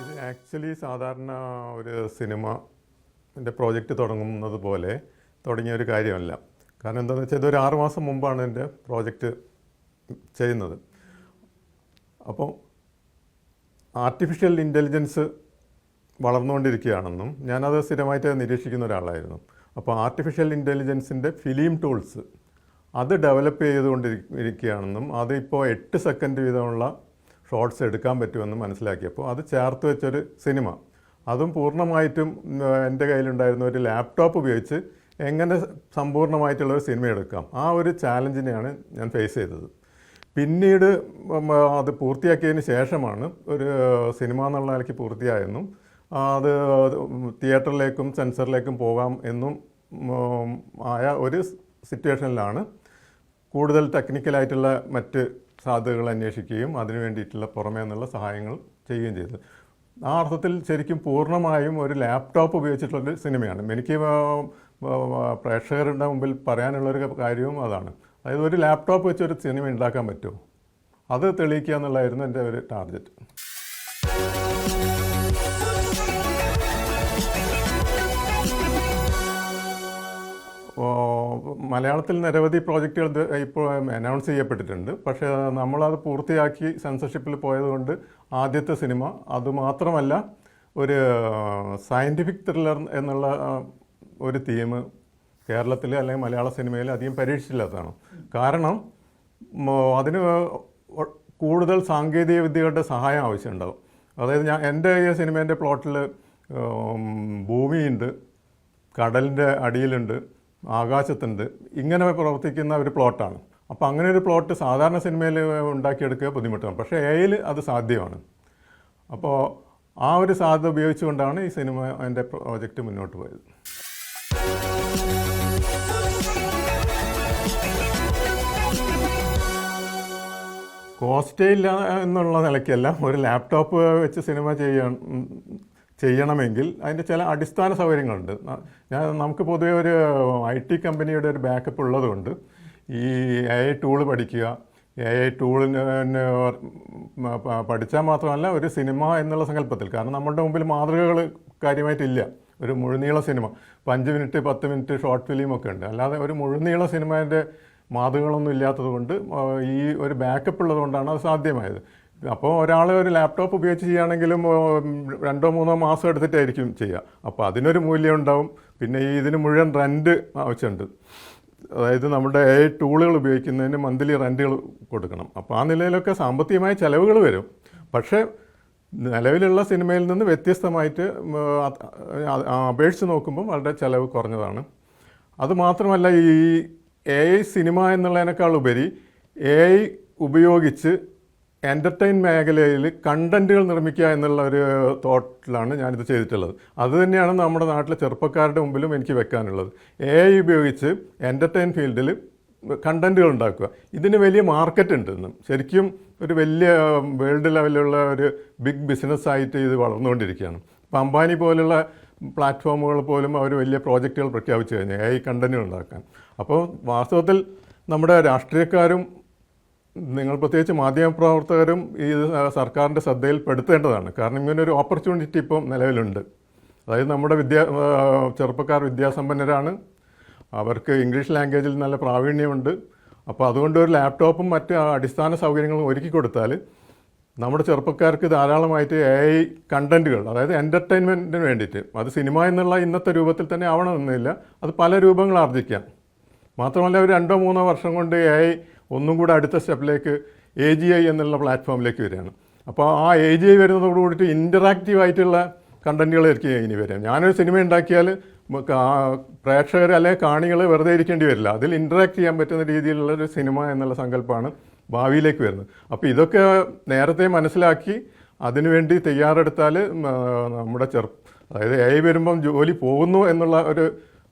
ഇത് ആക്ച്വലി സാധാരണ ഒരു സിനിമൻ്റെ പ്രോജക്റ്റ് തുടങ്ങുന്നത് പോലെ തുടങ്ങിയ ഒരു കാര്യമല്ല. കാരണം എന്താണെന്ന് വെച്ചാൽ ഇതൊരു 6 മാസം മുമ്പാണ് എൻ്റെ പ്രോജക്റ്റ് ചെയ്യുന്നത്. അപ്പോൾ ആർട്ടിഫിഷ്യൽ ഇൻ്റലിജൻസ് വളർന്നുകൊണ്ടിരിക്കുകയാണെന്നും ഞാനത് സ്ഥിരമായിട്ട് നിരീക്ഷിക്കുന്ന ഒരാളായിരുന്നു. അപ്പോൾ ആർട്ടിഫിഷ്യൽ ഇൻ്റലിജൻസിൻ്റെ ഫിലിം ടൂൾസ് അത് ഡെവലപ്പ് ചെയ്തുകൊണ്ടിരിക്കുകയാണെന്നും അതിപ്പോൾ 8 സെക്കൻഡ് വീതമുള്ള ഷോർട്സ് എടുക്കാൻ പറ്റുമെന്ന് മനസ്സിലാക്കിയപ്പോൾ അത് ചേർത്ത് വെച്ചൊരു സിനിമ, അതും പൂർണ്ണമായിട്ടും എൻ്റെ കയ്യിലുണ്ടായിരുന്ന ഒരു ലാപ്ടോപ്പ് ഉപയോഗിച്ച് എങ്ങനെ സമ്പൂർണ്ണമായിട്ടുള്ളൊരു സിനിമ എടുക്കാം, ആ ഒരു ചാലഞ്ചിനെയാണ് ഞാൻ ഫേസ് ചെയ്തത്. പിന്നീട് അത് പൂർത്തിയാക്കിയതിന് ശേഷമാണ് ഒരു സിനിമ എന്നുള്ള നിലയ്ക്ക് പൂർത്തിയായെന്നും അത് തിയേറ്ററിലേക്കും സെൻസറിലേക്കും പോകാം എന്നും ആയ ഒരു സിറ്റുവേഷനിലാണ് കൂടുതൽ ടെക്നിക്കലായിട്ടുള്ള മറ്റ് സാധ്യതകൾ അന്വേഷിക്കുകയും അതിനു വേണ്ടിയിട്ടുള്ള പുറമേ നിന്നുള്ള സഹായങ്ങൾ ചെയ്യുകയും ചെയ്തത്. ആ അർത്ഥത്തിൽ ശരിക്കും പൂർണ്ണമായും ഒരു ലാപ്ടോപ്പ് ഉപയോഗിച്ചിട്ടുള്ളൊരു സിനിമയാണ്. എനിക്ക് പ്രേക്ഷകരുടെ മുമ്പിൽ പറയാനുള്ളൊരു കാര്യവും അതാണ്. അതായത് ഒരു ലാപ്ടോപ്പ് വെച്ചൊരു സിനിമ ഉണ്ടാക്കാൻ പറ്റുമോ, അത് തെളിയിക്കുക എന്നുള്ളതായിരുന്നു എൻ്റെ ഒരു ടാർഗറ്റ്. മലയാളത്തിൽ നിരവധി പ്രോജക്റ്റുകൾ ഇപ്പോൾ അനൗൺസ് ചെയ്യപ്പെട്ടിട്ടുണ്ട്. പക്ഷേ നമ്മളത് പൂർത്തിയാക്കി സെൻസർഷിപ്പിൽ പോയതുകൊണ്ട് ആദ്യത്തെ സിനിമ, അതുമാത്രമല്ല ഒരു സയൻറ്റിഫിക് ത്രില്ലർ എന്നുള്ള ഒരു തീം കേരളത്തിൽ അല്ലെങ്കിൽ മലയാള സിനിമയിൽ അധികം പരീക്ഷിച്ചില്ലാത്തതാണ്. കാരണം അതിന് കൂടുതൽ സാങ്കേതിക വിദ്യകളുടെ സഹായം ആവശ്യമുണ്ടാകും. അതായത് എൻ്റെ ഈ സിനിമേൻ്റെ പ്ലോട്ടിൽ ഭൂമിയുണ്ട്, കടലിൻ്റെ അടിയിലുണ്ട്, ആകാശത്തുണ്ട്, ഇങ്ങനെ പ്രവർത്തിക്കുന്ന ഒരു പ്ലോട്ടാണ്. അപ്പോൾ അങ്ങനെ ഒരു പ്ലോട്ട് സാധാരണ സിനിമയിൽ ഉണ്ടാക്കിയെടുക്കുക ബുദ്ധിമുട്ടാണ്. പക്ഷേ എയിൽ അത് സാധ്യമാണ്. അപ്പോൾ ആ ഒരു സാധ്യത ഉപയോഗിച്ചുകൊണ്ടാണ് ഈ സിനിമ എൻ്റെ പ്രോജക്റ്റ് മുന്നോട്ട് പോയത്. കോസ്റ്റേ ഇല്ല എന്നുള്ള നിലയ്ക്കല്ല, ഒരു ലാപ്ടോപ്പ് വെച്ച് സിനിമ ചെയ്യണമെങ്കിൽ അതിൻ്റെ ചില അടിസ്ഥാന സൗകര്യങ്ങളുണ്ട്. നമുക്ക് പൊതുവെ ഒരു IT കമ്പനിയുടെ ഒരു ബാക്കപ്പ് ഉള്ളതുകൊണ്ട് ഈ AI ടൂൾ പഠിക്കുക, AI ടൂളിന് പഠിച്ചാൽ മാത്രമല്ല ഒരു സിനിമ എന്നുള്ള സങ്കല്പത്തിൽ, കാരണം നമ്മുടെ മുമ്പിൽ മാതൃകകൾ കാര്യമായിട്ടില്ല. ഒരു മുഴുനീള സിനിമ 5 മിനിറ്റ് 10 മിനിറ്റ് ഷോർട്ട് ഫിലിമൊക്കെ ഉണ്ട്. അല്ലാതെ ഒരു മുഴുനീള സിനിമേൻ്റെ മാതൃകകളൊന്നും ഇല്ലാത്തത് കൊണ്ട് ഈ ഒരു ബാക്കപ്പ് ഉള്ളതുകൊണ്ടാണ് അത് സാധ്യമായത്. അപ്പോൾ ഒരാൾ ഒരു ലാപ്ടോപ്പ് ഉപയോഗിച്ച് ചെയ്യുകയാണെങ്കിലും 2-3 മാസം എടുത്തിട്ടായിരിക്കും ചെയ്യുക. അപ്പോൾ അതിനൊരു മൂല്യം ഉണ്ടാവും. പിന്നെ ഇതിന് മുഴുവൻ റെൻറ്റ് ആവശ്യമുണ്ട്. അതായത് നമ്മുടെ AI ടൂളുകൾ ഉപയോഗിക്കുന്നതിന് മന്ത്ലി റെൻറ്റുകൾ കൊടുക്കണം. അപ്പോൾ ആ നിലയിലൊക്കെ സാമ്പത്തികമായ ചിലവുകൾ വരും. പക്ഷേ നിലവിലുള്ള സിനിമയിൽ നിന്ന് വ്യത്യസ്തമായിട്ട് അപേക്ഷിച്ച് നോക്കുമ്പോൾ വളരെ ചിലവ് കുറഞ്ഞതാണ്. അതുമാത്രമല്ല, ഈ AI സിനിമ എന്നുള്ളതിനേക്കാൾ ഉപരി AI ഉപയോഗിച്ച് എൻ്റർടൈൻ മേഖലയിൽ കണ്ടൻറ്റുകൾ നിർമ്മിക്കുക എന്നുള്ള ഒരു തോട്ടിലാണ് ഞാനിത് ചെയ്തിട്ടുള്ളത്. അതുതന്നെയാണ് നമ്മുടെ നാട്ടിലെ ചെറുപ്പക്കാരുടെ മുമ്പിലും എനിക്ക് വെക്കാനുള്ളത്. AI ഉപയോഗിച്ച് എൻ്റർടൈൻ ഫീൽഡിൽ കണ്ടൻറ്റുകൾ ഉണ്ടാക്കുക. ഇതിന് വലിയ മാർക്കറ്റ് ഉണ്ട്. ശരിക്കും ഒരു വലിയ വേൾഡ് ലെവലിലുള്ള ഒരു ബിഗ് ബിസിനസ്സായിട്ട് ഇത് വളർന്നുകൊണ്ടിരിക്കുകയാണ്. ഇപ്പോൾ അംബാനി പോലുള്ള പ്ലാറ്റ്ഫോമുകൾ പോലും അവർ വലിയ പ്രോജക്റ്റുകൾ പ്രഖ്യാപിച്ചു കഴിഞ്ഞു AI കണ്ടൻറ്റുകൾ ഉണ്ടാക്കാൻ. അപ്പോൾ വാസ്തവത്തിൽ നമ്മുടെ രാഷ്ട്രീയക്കാരും നിങ്ങൾ പ്രത്യേകിച്ച് മാധ്യമപ്രവർത്തകരും ഈ സർക്കാരിൻ്റെ ശ്രദ്ധയിൽപ്പെടുത്തേണ്ടതാണ്. കാരണം ഇങ്ങനൊരു ഓപ്പർച്യൂണിറ്റി ഇപ്പം നിലവിലുണ്ട്. അതായത് നമ്മുടെ ചെറുപ്പക്കാർ വിദ്യാസമ്പന്നരാണ്, അവർക്ക് ഇംഗ്ലീഷ് ലാംഗ്വേജിൽ നല്ല പ്രാവീണ്യമുണ്ട്. അപ്പോൾ അതുകൊണ്ട് ഒരു ലാപ്ടോപ്പും മറ്റ് അടിസ്ഥാന സൗകര്യങ്ങളും ഒരുക്കി കൊടുത്താൽ നമ്മുടെ ചെറുപ്പക്കാർക്ക് ധാരാളമായിട്ട് AI കണ്ടൻറ്റുകൾ, അതായത് എൻ്റർടൈൻമെൻറ്റിന് വേണ്ടിയിട്ട്, അത് സിനിമ എന്നുള്ള ഇന്നത്തെ രൂപത്തിൽ തന്നെ ആവണമെന്നില്ല, അത് പല രൂപങ്ങൾ ആർജിക്കാം. മാത്രമല്ല ഒരു 2-3 വർഷം കൊണ്ട് AI ഒന്നും കൂടെ അടുത്ത സ്റ്റെപ്പിലേക്ക് AGI എന്നുള്ള പ്ലാറ്റ്ഫോമിലേക്ക് വരികയാണ്. അപ്പോൾ ആ AGI വരുന്നതോട് കൂടിയിട്ട് ഇൻ്ററാക്റ്റീവ് ആയിട്ടുള്ള കണ്ടൻറ്റുകളായിരിക്കും ഇനി വരിക. ഞാനൊരു സിനിമ ഉണ്ടാക്കിയാൽ പ്രേക്ഷകർ അല്ലെങ്കിൽ കാണികൾ വെറുതെ ഇരിക്കേണ്ടി വരില്ല. അതിൽ ഇൻ്ററാക്ട് ചെയ്യാൻ പറ്റുന്ന രീതിയിലുള്ളൊരു സിനിമ എന്നുള്ള സങ്കല്പമാണ് ഭാവിയിലേക്ക് വരുന്നത്. അപ്പോൾ ഇതൊക്കെ നേരത്തെ മനസ്സിലാക്കി അതിനുവേണ്ടി തയ്യാറെടുത്താൽ നമ്മുടെ അതായത് AI വരുമ്പം ജോലി പോകുന്നു എന്നുള്ള ഒരു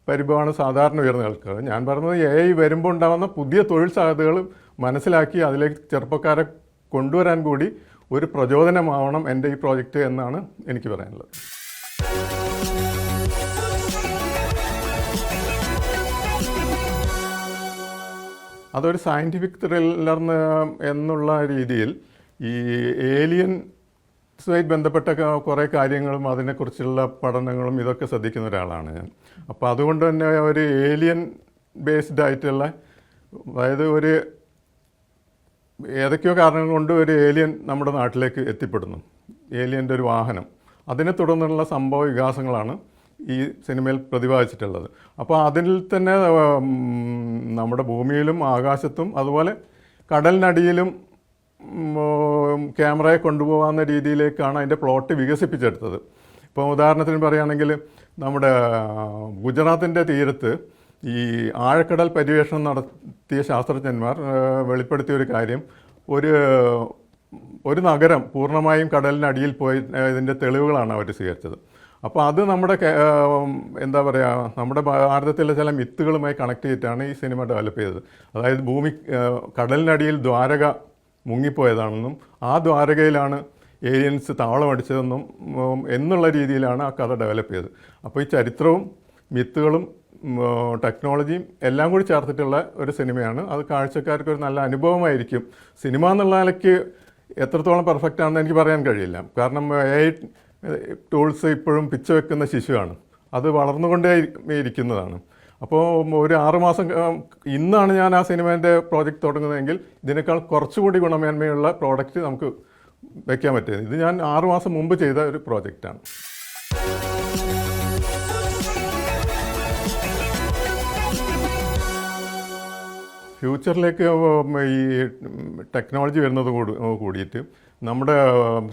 പരിഭവമാണ് സാധാരണ ഉയർന്നു കേൾക്കുന്നത്. ഞാൻ പറഞ്ഞത് AI വരുമ്പോൾ ഉണ്ടാകുന്ന പുതിയ തൊഴിൽ സാധ്യതകൾ മനസ്സിലാക്കി അതിലേക്ക് ചെറുപ്പക്കാരെ കൊണ്ടുവരാൻ കൂടി ഒരു പ്രചോദനമാവണം എൻ്റെ ഈ പ്രോജക്റ്റ് എന്നാണ് എനിക്ക് പറയാനുള്ളത്. അതൊരു സയൻറ്റിഫിക് ത്രില്ലർ എന്നുള്ള രീതിയിൽ ഈ ഏലിയൻസുമായി ബന്ധപ്പെട്ട കുറേ കാര്യങ്ങളും അതിനെക്കുറിച്ചുള്ള പഠനങ്ങളും ഇതൊക്കെ ശ്രദ്ധിക്കുന്ന ഒരാളാണ് ഞാൻ. അപ്പോൾ അതുകൊണ്ട് തന്നെ ഒരു ഏലിയൻ ബേസ്ഡ് ആയിട്ടുള്ള, അതായത് ഒരു ഏതൊക്കെയോ കാരണങ്ങൾ കൊണ്ട് ഒരു ഏലിയൻ നമ്മുടെ നാട്ടിലേക്ക് എത്തിപ്പെടുന്നു, ഏലിയൻ്റെ ഒരു വാഹനം, അതിനെ തുടർന്നുള്ള സംഭവ വികാസങ്ങളാണ് ഈ സിനിമയിൽ പ്രതിപാദിച്ചിട്ടുള്ളത്. അപ്പോൾ അതിൽ തന്നെ നമ്മുടെ ഭൂമിയിലും ആകാശത്തും അതുപോലെ കടലിനടിയിലും ക്യാമറയെ കൊണ്ടുപോകാവുന്ന രീതിയിലേക്കാണ് അതിൻ്റെ പ്ലോട്ട് വികസിപ്പിച്ചെടുത്തത്. ഇപ്പോൾ ഉദാഹരണത്തിന് പറയുകയാണെങ്കിൽ നമ്മുടെ ഗുജറാത്തിൻ്റെ തീരത്ത് ഈ ആഴക്കടൽ പര്യവേഷണം നടത്തിയ ശാസ്ത്രജ്ഞന്മാർ വെളിപ്പെടുത്തിയ ഒരു കാര്യം, ഒരു നഗരം പൂർണ്ണമായും കടലിനടിയിൽ പോയി ഇതിൻ്റെ തെളിവുകളാണ് അവർ സ്വീകരിച്ചത്. അപ്പോൾ അത് നമ്മുടെ എന്താ പറയുക, നമ്മുടെ ഭാരതത്തിലെ ചില മിത്തുകളുമായി കണക്ട് ചെയ്തിട്ടാണ് ഈ സിനിമ ഡെവലപ്പ് ചെയ്തത്. അതായത് കടലിനടിയിൽ ദ്വാരക മുങ്ങിപ്പോയതാണെന്നും ആ ദ്വാരകയിലാണ് ഏലിയൻസ് താവളമടിച്ചതെന്നും എന്നുള്ള രീതിയിലാണ് ആ കഥ ഡെവലപ്പ് ചെയ്തത്. അപ്പോൾ ഈ ചരിത്രവും മിത്തുകളും ടെക്നോളജിയും എല്ലാം കൂടി ചേർത്തിട്ടുള്ള ഒരു സിനിമയാണ്. അത് കാഴ്ചക്കാർക്ക് ഒരു നല്ല അനുഭവമായിരിക്കും. സിനിമ എന്നുള്ള നിലയ്ക്ക് എത്രത്തോളം പെർഫെക്റ്റ് ആണെന്ന് എനിക്ക് പറയാൻ കഴിയില്ല. കാരണം AI ടൂൾസ് ഇപ്പോഴും പിച്ച വെക്കുന്ന ശിശുവാണ്, അത് വളർന്നുകൊണ്ടേ ഇരിക്കുന്നതാണ്. അപ്പോൾ ഒരു 6 മാസം ഇന്നാണ് ഞാൻ ആ സിനിമേൻ്റെ പ്രോജക്റ്റ് തുടങ്ങുന്നതെങ്കിൽ ഇതിനേക്കാൾ കുറച്ചുകൂടി ഗുണമേന്മയുള്ള പ്രോഡക്റ്റ് നമുക്ക് വയ്ക്കാൻ പറ്റിയത്. ഇത് ഞാൻ 6 മാസം മുമ്പ് ചെയ്ത ഒരു പ്രോജക്റ്റാണ്. ഫ്യൂച്ചറിലേക്ക് ഈ ടെക്നോളജി വരുന്നത് കൂടിയിട്ട് നമ്മുടെ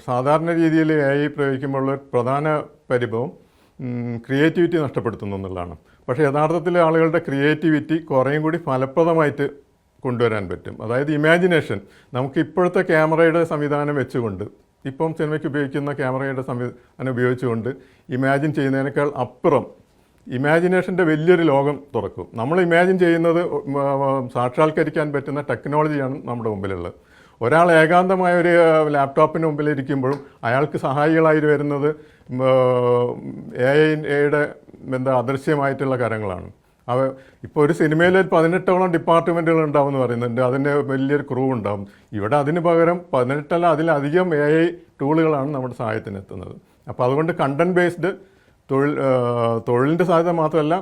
സാധാരണ രീതിയിൽ AI പ്രയോഗിക്കുമ്പോഴുള്ള പ്രധാന പരിഭവം ക്രിയേറ്റിവിറ്റി നഷ്ടപ്പെടുത്തുന്നു എന്നുള്ളതാണ്. പക്ഷേ യഥാർത്ഥത്തിൽ ആളുകളുടെ ക്രിയേറ്റിവിറ്റി കുറേയും കൂടി ഫലപ്രദമായിട്ട് കൊണ്ടുവരാൻ പറ്റും. അതായത് ഇമാജിനേഷൻ നമുക്ക് ഇപ്പോഴത്തെ ക്യാമറയുടെ സംവിധാനം വെച്ചുകൊണ്ട്, ഇപ്പം സിനിമയ്ക്ക് ഉപയോഗിക്കുന്ന ക്യാമറയുടെ സംവിധാനം ഉപയോഗിച്ചുകൊണ്ട് ഇമാജിൻ ചെയ്യുന്നതിനേക്കാൾ അപ്പുറം ഇമാജിനേഷൻ്റെ വലിയൊരു ലോകം തുറക്കും. നമ്മൾ ഇമാജിൻ ചെയ്യുന്നത് സാക്ഷാത്കരിക്കാൻ പറ്റുന്ന ടെക്നോളജിയാണ് നമ്മുടെ മുമ്പിലുള്ളത്. ഒരാൾ ഏകാന്തമായ ഒരു ലാപ്ടോപ്പിന് മുമ്പിലിരിക്കുമ്പോഴും അയാൾക്ക് സഹായികളായി വരുന്നത് AI-യുടെ അദൃശ്യമായിട്ടുള്ള കാര്യങ്ങളാണ്. ഇപ്പോൾ ഒരു സിനിമയിൽ 18ഓളം ഡിപ്പാർട്ട്മെൻറ്റുകൾ ഉണ്ടാവും എന്ന് പറയുന്നുണ്ട്, അതിൻ്റെ വലിയൊരു ക്രൂ ഉണ്ടാവും. ഇവിടെ അതിന് പകരം 18 അതിലധികം AI ടൂളുകളാണ് നമ്മുടെ സഹായത്തിന് എത്തുന്നത്. അപ്പോൾ അതുകൊണ്ട് കണ്ടൻറ് ബേസ്ഡ് തൊഴിലിൻ്റെ സാധ്യത മാത്രമല്ല,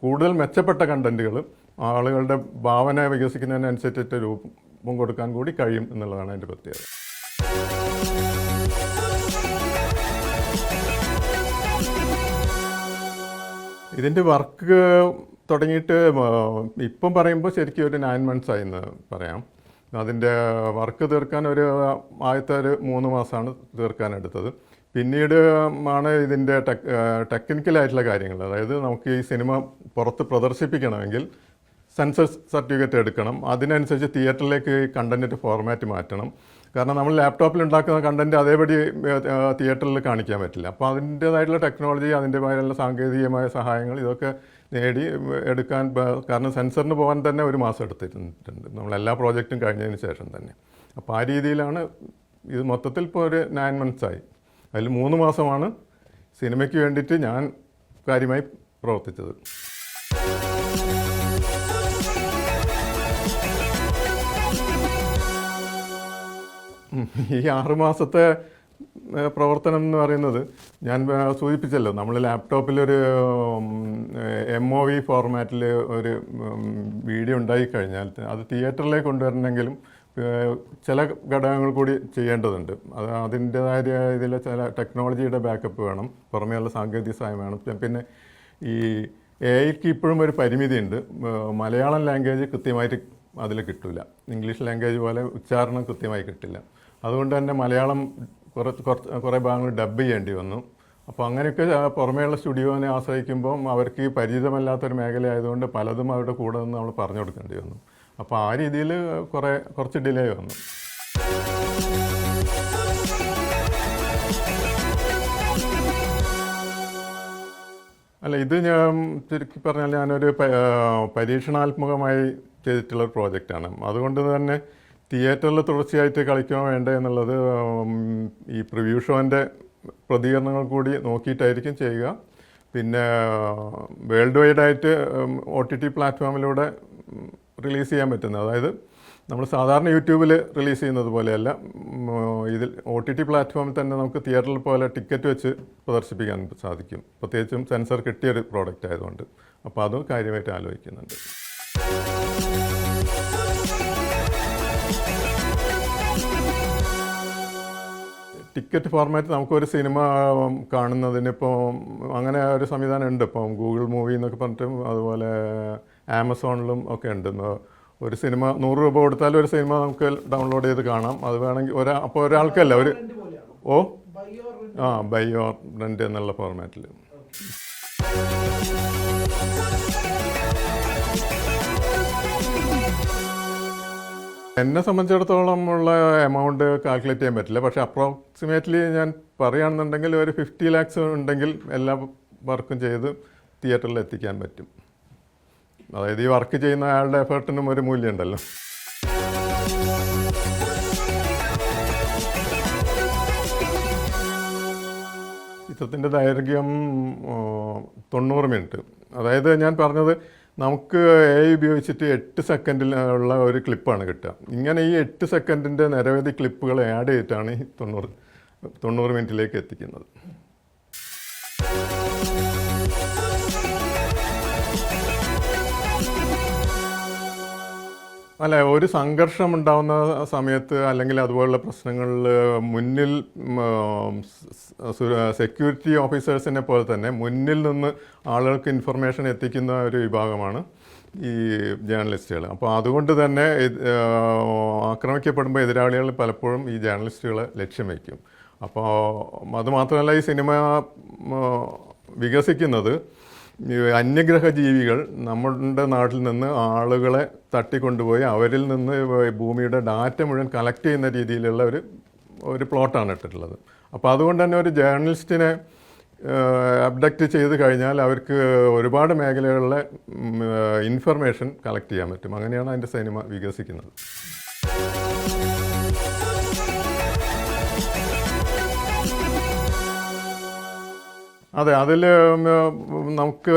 കൂടുതൽ മെച്ചപ്പെട്ട കണ്ടൻറ്റുകൾ ആളുകളുടെ ഭാവന വികസിക്കുന്നതിനനുസരിച്ചിട്ട് രൂപം കൊടുക്കാൻ കൂടി കഴിയും എന്നുള്ളതാണ് അതിൻ്റെ പ്രത്യേകത. ഇതിൻ്റെ വർക്ക് തുടങ്ങിയിട്ട് ഇപ്പം പറയുമ്പോൾ ശരിക്കും ഒരു 9 months ആയെന്ന് പറയാം. അതിൻ്റെ വർക്ക് തീർക്കാൻ ആദ്യത്തെ 3 മാസമാണ് തീർക്കാനെടുത്തത്. പിന്നീട് ആണ് ഇതിൻ്റെ ടെക്നിക്കലായിട്ടുള്ള കാര്യങ്ങൾ, അതായത് നമുക്ക് ഈ സിനിമ പുറത്ത് പ്രദർശിപ്പിക്കണമെങ്കിൽ സെൻസർ സർട്ടിഫിക്കറ്റ് എടുക്കണം, അതിനനുസരിച്ച് തിയേറ്ററിലേക്ക് കണ്ടൻറ്റിൻ്റെ ഫോർമാറ്റ് മാറ്റണം. കാരണം നമ്മൾ ലാപ്ടോപ്പിൽ ഉണ്ടാക്കുന്ന കണ്ടൻറ്റ് അതേപടി തിയേറ്ററിൽ കാണിക്കാൻ പറ്റില്ല. അപ്പോൾ അതിൻ്റേതായിട്ടുള്ള ടെക്നോളജി, അതിൻ്റേതായുള്ള സാങ്കേതികമായ സഹായങ്ങൾ ഇതൊക്കെ നേടി എടുക്കാൻ, കാരണം സെൻസറിന് പോകാൻ തന്നെ 1 മാസം എടുത്തിട്ടുണ്ട് നമ്മളെല്ലാ പ്രോജക്റ്റും കഴിഞ്ഞതിന് ശേഷം തന്നെ. അപ്പോൾ ആ രീതിയിലാണ് ഇത് മൊത്തത്തിൽ ഇപ്പോൾ ഒരു 9 months ആയി. അതിൽ 3 മാസമാണ് സിനിമയ്ക്ക് വേണ്ടിയിട്ട് ഞാൻ കാര്യമായി പ്രവർത്തിച്ചത്. ഈ 6 മാസത്തെ പ്രവർത്തനം എന്ന് പറയുന്നത് ഞാൻ സൂചിപ്പിച്ചല്ലോ, നമ്മൾ ലാപ്ടോപ്പിലൊരു MOV ഫോർമാറ്റിൽ ഒരു വീഡിയോ ഉണ്ടായിക്കഴിഞ്ഞാൽ അത് തിയേറ്ററിലേക്ക് കൊണ്ടുവരണമെങ്കിലും ചില ഘടകങ്ങൾ കൂടി ചെയ്യേണ്ടതുണ്ട്. അതിൻ്റേതായ ഇതിൽ ചില ടെക്നോളജിയുടെ ബാക്കപ്പ് വേണം, പുറമേയുള്ള സാങ്കേതിക സഹായം വേണം. പിന്നെ ഈ AIക്ക് ഇപ്പോഴും ഒരു പരിമിതിയുണ്ട്. മലയാളം ലാംഗ്വേജ് കൃത്യമായിട്ട് അതിൽ കിട്ടില്ല, ഇംഗ്ലീഷ് ലാംഗ്വേജ് പോലെ ഉച്ചാരണം കൃത്യമായി കിട്ടില്ല. അതുകൊണ്ട് തന്നെ മലയാളം കുറേ ഭാഗങ്ങൾ ഡബ് ചെയ്യേണ്ടി വന്നു. അപ്പോൾ അങ്ങനെയൊക്കെ പുറമേയുള്ള സ്റ്റുഡിയോനെ ആശ്രയിക്കുമ്പം അവർക്ക് പരിചിതമല്ലാത്തൊരു മേഖലയായതുകൊണ്ട് പലതും അവരുടെ കൂടെ നിന്ന് നമ്മൾ പറഞ്ഞു കൊടുക്കേണ്ടി വന്നു. അപ്പോൾ ആ രീതിയിൽ കുറച്ച് ഡിലേ വന്നു. അല്ല, ഇത് ഞാൻ ചുരുക്കി പറഞ്ഞാൽ ഞാനൊരു പരീക്ഷണാത്മകമായി ചെയ്തിട്ടുള്ളൊരു പ്രോജക്റ്റാണ്. അതുകൊണ്ട് തന്നെ തിയേറ്ററിൽ തുടർച്ചയായിട്ട് കളിക്കണോ വേണ്ടേ എന്നുള്ളത് ഈ പ്രിവ്യൂ ഷോൻ്റെ പ്രതികരണങ്ങൾ കൂടി നോക്കിയിട്ടായിരിക്കും ചെയ്യുക. പിന്നെ വേൾഡ് വൈഡായിട്ട് OTT പ്ലാറ്റ്ഫോമിലൂടെ റിലീസ് ചെയ്യാൻ പറ്റുന്നത്. അതായത് നമ്മൾ സാധാരണ യൂട്യൂബിൽ റിലീസ് ചെയ്യുന്നത് പോലെയല്ല, ഇതിൽ OTT പ്ലാറ്റ്ഫോമിൽ തന്നെ നമുക്ക് തിയേറ്ററിൽ പോലെ ടിക്കറ്റ് വെച്ച് പ്രദർശിപ്പിക്കാൻ സാധിക്കും. പ്രത്യേകിച്ചും സെൻസർ കിട്ടിയൊരു പ്രോഡക്റ്റ് ആയതുകൊണ്ട്. അപ്പോൾ അതും കാര്യമായിട്ട് ആലോചിക്കുന്നുണ്ട്. ടിക്കറ്റ് ഫോർമാറ്റ് നമുക്കൊരു സിനിമ കാണുന്നതിന് ഇപ്പോൾ അങ്ങനെ ഒരു സംവിധാനം ഉണ്ട്. ഇപ്പം ഗൂഗിൾ മൂവി എന്നൊക്കെ പറഞ്ഞിട്ടും അതുപോലെ ആമസോണിലും ഒക്കെ ഉണ്ട്. ഒരു സിനിമ 100 രൂപ കൊടുത്താലും ഒരു സിനിമ നമുക്ക് ഡൗൺലോഡ് ചെയ്ത് കാണാം. അത് വേണമെങ്കിൽ അപ്പോൾ ഒരാൾക്കല്ല ബൈ ഓർ റെൻ്റ് എന്നുള്ള ഫോർമാറ്റിൽ. എന്നെ സംബന്ധിച്ചിടത്തോളം ഉള്ള എമൗണ്ട് കാൽക്കുലേറ്റ് ചെയ്യാൻ പറ്റില്ല. പക്ഷേ അപ്രോക്സിമേറ്റ്ലി ഞാൻ പറയുകയാണെന്നുണ്ടെങ്കിൽ ഒരു 50 lakhs ഉണ്ടെങ്കിൽ എല്ലാ വർക്കും ചെയ്ത് തിയേറ്ററിൽ എത്തിക്കാൻ പറ്റും. അതായത് ഈ വർക്ക് ചെയ്യുന്ന അയാളുടെ എഫേർട്ടിനും ഒരു മൂല്യമുണ്ടല്ലോ. ചിത്രത്തിൻ്റെ ദൈർഘ്യം 90 മിനിറ്റ്. അതായത് ഞാൻ പറഞ്ഞത് നമുക്ക് AI ഉപയോഗിച്ചിട്ട് 8 സെക്കൻഡിൽ ഉള്ള ഒരു ക്ലിപ്പാണ് കിട്ടുക. ഇങ്ങനെ ഈ 8 സെക്കൻഡിൻ്റെ നിരവധി ക്ലിപ്പുകൾ ആഡ് ചെയ്തിട്ടാണ് ഈ 90 മിനിറ്റിലേക്ക് എത്തിക്കുന്നത്. അല്ല, ഒരു സംഘർഷം ഉണ്ടാകുന്ന സമയത്ത് അല്ലെങ്കിൽ അതുപോലുള്ള പ്രശ്നങ്ങളിൽ മുന്നിൽ സെക്യൂരിറ്റി ഓഫീസേഴ്സിനെ പോലെ തന്നെ മുന്നിൽ നിന്ന് ആളുകൾക്ക് ഇൻഫർമേഷൻ എത്തിക്കുന്ന ഒരു വിഭാഗമാണ് ഈ ജേർണലിസ്റ്റുകൾ. അപ്പോൾ അതുകൊണ്ട് തന്നെ ആക്രമിക്കപ്പെടുമ്പോൾ എതിരാളികൾ പലപ്പോഴും ഈ ജേർണലിസ്റ്റുകളെ ലക്ഷ്യം വയ്ക്കും. അപ്പോൾ അതുമാത്രമല്ല, ഈ സിനിമ വികസിക്കുന്നത് അന്യഗ്രഹ ജീവികൾ നമ്മുടെ നാട്ടിൽ നിന്ന് ആളുകളെ തട്ടിക്കൊണ്ടുപോയി അവരിൽ നിന്ന് ഭൂമിയുടെ ഡാറ്റ മുഴുവൻ കളക്ട് ചെയ്യുന്ന രീതിയിലുള്ള ഒരു പ്ലോട്ടാണ് ഇട്ടിട്ടുള്ളത്. അപ്പോൾ അതുകൊണ്ട് തന്നെ ഒരു ജേർണലിസ്റ്റിനെ അബ്ഡക്റ്റ് ചെയ്ത് കഴിഞ്ഞാൽ അവർക്ക് ഒരുപാട് മേഖലകളിലെ ഇൻഫർമേഷൻ കളക്ട് ചെയ്യാൻ പറ്റും. അങ്ങനെയാണ് അതിൻ്റെ സിനിമ വികസിക്കുന്നത്. അതെ, അതിൽ നമുക്ക്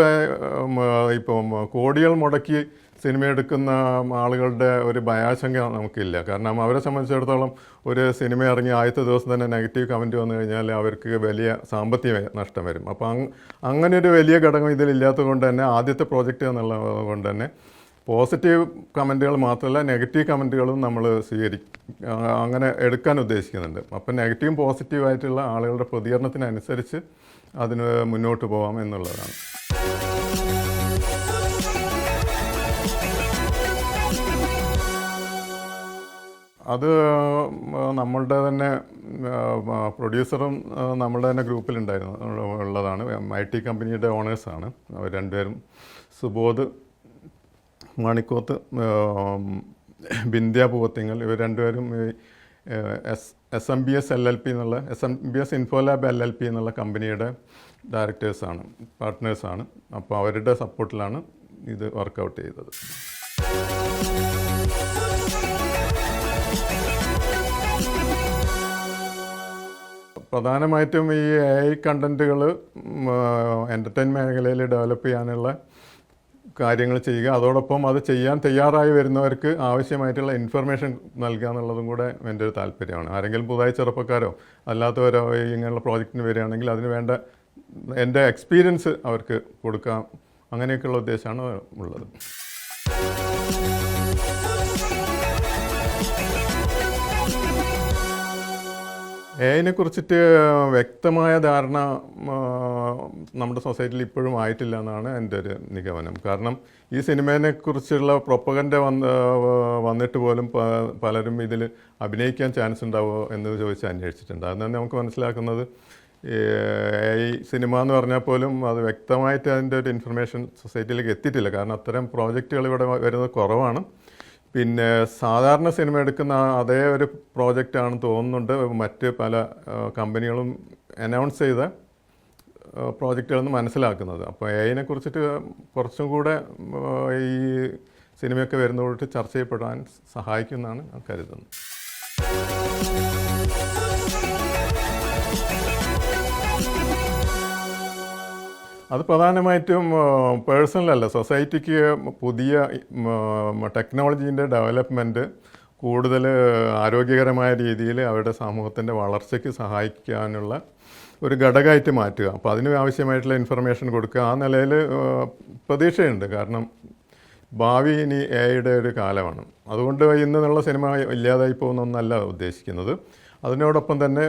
ഇപ്പം കോടികൾ മുടക്കി സിനിമ എടുക്കുന്ന ആളുകളുടെ ഒരു ഭയാശങ്ക നമുക്കില്ല. കാരണം അവരെ സംബന്ധിച്ചിടത്തോളം ഒരു സിനിമ ഇറങ്ങി ആദ്യത്തെ ദിവസം തന്നെ നെഗറ്റീവ് കമൻറ്റ് വന്നു കഴിഞ്ഞാൽ അവർക്ക് വലിയ സാമ്പത്തിക നഷ്ടം വരും. അപ്പോൾ അങ്ങനെ ഒരു വലിയ ഘടകം ഇതിലില്ലാത്തത് കൊണ്ട് തന്നെ ആദ്യത്തെ പ്രോജക്റ്റ് എന്നുള്ളത് കൊണ്ട് തന്നെ പോസിറ്റീവ് കമൻറ്റുകൾ മാത്രമല്ല നെഗറ്റീവ് കമൻറ്റുകളും നമ്മൾ അങ്ങനെ എടുക്കാൻ ഉദ്ദേശിക്കുന്നുണ്ട്. അപ്പം നെഗറ്റീവും പോസിറ്റീവായിട്ടുള്ള ആളുകളുടെ പ്രതികരണത്തിനനുസരിച്ച് അതിന് മുന്നോട്ട് പോകാം എന്നുള്ളതാണ്. അത് നമ്മളുടെ തന്നെ പ്രൊഡ്യൂസറും നമ്മളുടെ തന്നെ ഗ്രൂപ്പിലുള്ളതാണ്. IT കമ്പനിയുടെ ഓണേഴ്സാണ് അവർ രണ്ടുപേരും. സുബോധ് മണിക്കോത്ത്, ബിന്ധ്യ പൂവത്തിങ്ങൽ, ഇവർ രണ്ടുപേരും SMBS LLP എന്നുള്ള SMBS ഇൻഫോലാബ് LLP എന്നുള്ള കമ്പനിയുടെ ഡയറക്ടേഴ്സാണ്, പാർട്ട്നേഴ്സാണ്. അപ്പോൾ അവരുടെ സപ്പോർട്ടിലാണ് ഇത് വർക്കൗട്ട് ചെയ്തത്. പ്രധാനമായിട്ടും ഈ AI കണ്ടൻറ്റുകൾ എൻ്റർടൈൻ മേഖലയിൽ ഡെവലപ്പ് ചെയ്യാനുള്ള കാര്യങ്ങൾ ചെയ്യുക, അതോടൊപ്പം അത് ചെയ്യാൻ തയ്യാറായി വരുന്നവർക്ക് ആവശ്യമായിട്ടുള്ള ഇൻഫർമേഷൻ നൽകുക എന്നുള്ളതും കൂടെ എൻ്റെ ഒരു താല്പര്യമാണ്. ആരെങ്കിലും പുതുതായി ചെറുപ്പക്കാരോ അല്ലാത്തവരോ ഇങ്ങനെയുള്ള പ്രോജക്റ്റിന് വരികയാണെങ്കിൽ അതിന് വേണ്ട എൻ്റെ എക്സ്പീരിയൻസ് അവർക്ക് കൊടുക്കാം, അങ്ങനെയൊക്കെയുള്ള ഉദ്ദേശമാണ് ഉള്ളത്. AI കുറിച്ചിട്ട് വ്യക്തമായ ധാരണ നമ്മുടെ സൊസൈറ്റിയിൽ ഇപ്പോഴും ആയിട്ടില്ല എന്നാണ് എൻ്റെ ഒരു നിഗമനം. കാരണം ഈ സിനിമയെക്കുറിച്ചുള്ള പ്രൊപ്പഗൻഡ വന്നിട്ട് പോലും പലരും ഇതിൽ അഭിനയിക്കാൻ ചാൻസ് ഉണ്ടാവുമോ എന്ന് ചോദിച്ച് അന്വേഷിച്ചിട്ടുണ്ട്. അത് തന്നെ നമുക്ക് മനസ്സിലാക്കുന്നത് AI സിനിമ എന്ന് പറഞ്ഞാൽ പോലും അത് വ്യക്തമായിട്ട് അതിൻ്റെ ഒരു ഇൻഫർമേഷൻ സൊസൈറ്റിയിലേക്ക് എത്തിയിട്ടില്ല. കാരണം അത്തരം പ്രോജക്റ്റുകൾ ഇവിടെ വരുന്നത് കുറവാണ്. പിന്നെ സാധാരണ സിനിമ എടുക്കുന്ന അതേ ഒരു പ്രോജക്റ്റാണെന്ന് തോന്നുന്നുണ്ട് മറ്റ് പല കമ്പനികളും അനൗൺസ് ചെയ്ത പ്രോജക്റ്റുകളെന്ന് മനസ്സിലാക്കുന്നത്. അപ്പോൾ AI കുറിച്ചിട്ട് കുറച്ചും കൂടെ ഈ സിനിമയൊക്കെ വരുന്നതോട്ട് ചർച്ച ചെയ്യപ്പെടാൻ സഹായിക്കുമെന്നാണ് ഞാൻ കരുതുന്നത്. അത് പ്രധാനമായിട്ടും പേഴ്സണലല്ല, സൊസൈറ്റിക്ക് പുതിയ ടെക്നോളജീൻ്റെ ഡെവലപ്മെൻറ്റ് കൂടുതൽ ആരോഗ്യകരമായ രീതിയിൽ അവരുടെ സമൂഹത്തിൻ്റെ വളർച്ചയ്ക്ക് സഹായിക്കാനുള്ള ഒരു ഘടകമായിട്ട് മാറ്റുക. അപ്പോൾ അതിന് ആവശ്യമായിട്ടുള്ള ഇൻഫർമേഷൻ കൊടുക്കുക. ആ നിലയിൽ പ്രതീക്ഷയുണ്ട്. കാരണം ഭാവി ഇനി എഐയുടെ ഒരു കാലമാണ്. അതുകൊണ്ട് ഇന്നുള്ള സിനിമ ഇല്ലാതായി പോകുന്നൊന്നല്ല ഉദ്ദേശിക്കുന്നത്. അതിനോടൊപ്പം തന്നെ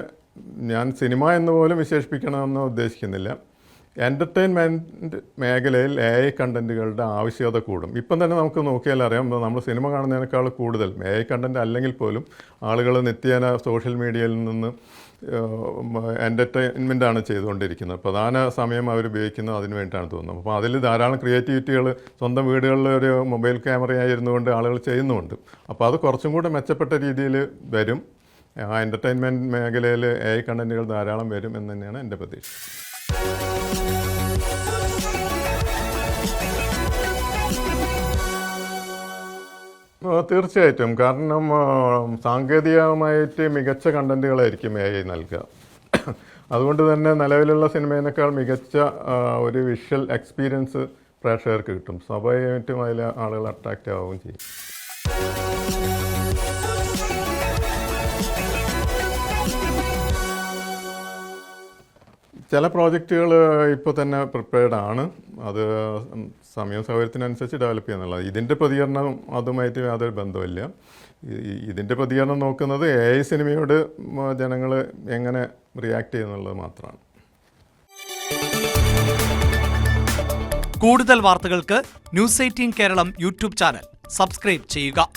ഞാൻ സിനിമ എന്ന് പോലും വിശേഷിപ്പിക്കണമെന്ന് ഉദ്ദേശിക്കുന്നില്ല. എൻ്റർടൈൻമെൻറ്റ് മേഖലയിൽ AI കണ്ടൻറ്റുകളുടെ ആവശ്യകത കൂടും. ഇപ്പം തന്നെ നമുക്ക് നോക്കിയാൽ അറിയാം, നമ്മൾ സിനിമ കാണുന്നതിനേക്കാൾ കൂടുതൽ AI കണ്ടൻറ്റ് അല്ലെങ്കിൽ പോലും ആളുകൾ നിത്യേന സോഷ്യൽ മീഡിയയിൽ നിന്ന് എൻ്റർടൈൻമെൻറ്റാണ് ചെയ്തുകൊണ്ടിരിക്കുന്നത്. പ്രധാന സമയം അവർ ഉപയോഗിക്കുന്നത് അതിന് വേണ്ടിയിട്ടാണ് തോന്നുന്നത്. അപ്പോൾ അതിൽ ധാരാളം ക്രിയേറ്റിവിറ്റികൾ സ്വന്തം വീടുകളിൽ ഒരു മൊബൈൽ ക്യാമറയായിരുന്നു കൊണ്ട് ആളുകൾ ചെയ്യുന്നുമുണ്ട്. അപ്പോൾ അത് കുറച്ചും കൂടെ മെച്ചപ്പെട്ട രീതിയിൽ വരും. എൻ്റർടൈൻമെൻറ്റ് മേഖലയിൽ AI കണ്ടൻറ്റുകൾ ധാരാളം വരും എന്ന് തന്നെയാണ് എൻ്റെ പ്രതീക്ഷ. തീർച്ചയായിട്ടും. കാരണം സാങ്കേതികമായിട്ട് മികച്ച കണ്ടൻറ്റുകളായിരിക്കും AI നൽകുക. അതുകൊണ്ട് തന്നെ നിലവിലുള്ള സിനിമയേക്കാൾ മികച്ച ഒരു വിഷ്വൽ എക്സ്പീരിയൻസ് പ്രേക്ഷകർക്ക് കിട്ടും. സ്വാഭാവികമായിട്ടും അതിൽ ആളുകൾ അട്രാക്റ്റ് ആവുകയും ചെയ്യും. ചില പ്രോജക്റ്റുകൾ ഇപ്പോൾ തന്നെ പ്രിപ്പയർഡ് ആണ്. അത് സമയം സൗകര്യത്തിനനുസരിച്ച് ഡെവലപ്പ് ചെയ്യാന്നുള്ളത്. ഇതിൻ്റെ പ്രതികരണം അതുമായിട്ട് യാതൊരു ബന്ധമില്ല. ഇതിൻ്റെ പ്രതികരണം നോക്കുന്നത് AI സിനിമയോട് ജനങ്ങൾ എങ്ങനെ റിയാക്ട് ചെയ്യുന്നുള്ളത് മാത്രമാണ്. കൂടുതൽ വാർത്തകൾക്ക് News 18 Keralam YouTube channel subscribe ചെയ്യുക.